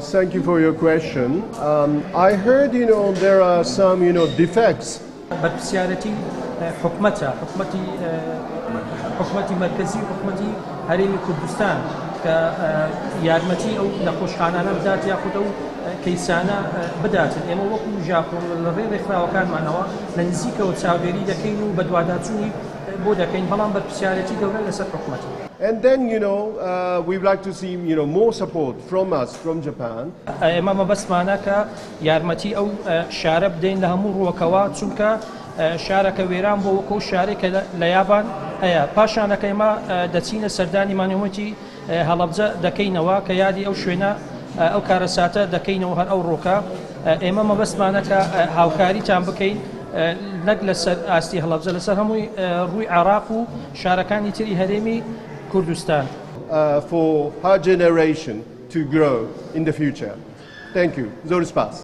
Thank you for your question. I heard, there are some, defects. برپرسیارەتی حکومەتە حکومەتی مرکزی حکومەتی هەرێمی کوردستان کە یارمەتی ئەو نەخۆشخانانە بدات یاخود ئەو کەیسانە بداتن. ئێمە وەکو ژاپۆن لە ڕێ ڕێکخراوەکانمانەوە لە نزیکەوە چاودێری دەکەین و بە دواداچوونی بۆ دەکەین، بەڵام برپرسیارەتی گەورە لەسەر حکومەتە. And then, we'd like to see, more support from us, from Japan. ئێمە مەبەستمانە کە یارمەتی ئەو شارە بدەین لە هەموو ڕووەکەوە، چونکە شارەکە وێران بۆ وەکو شارێکە لە یابان هەیە. پاشانەکە ئێمە دەچینە سەردانی مانەوەتی هەڵەبجە دەکەینەوە کە یادی ئەو شوێنە ئەو کارەساتە دەکەینەوە هەر ئەو ڕۆکە. ئێمە مەبەستمانە کە هاوکاریتان بکەین نەک لەسەر ئاستی هەڵەبجە، لەسەر هەمووی ڕووی عێراق و شارەکانی تری هەرێمی کوردستان. For her generation to grow in the future. Thank you. Zor spas.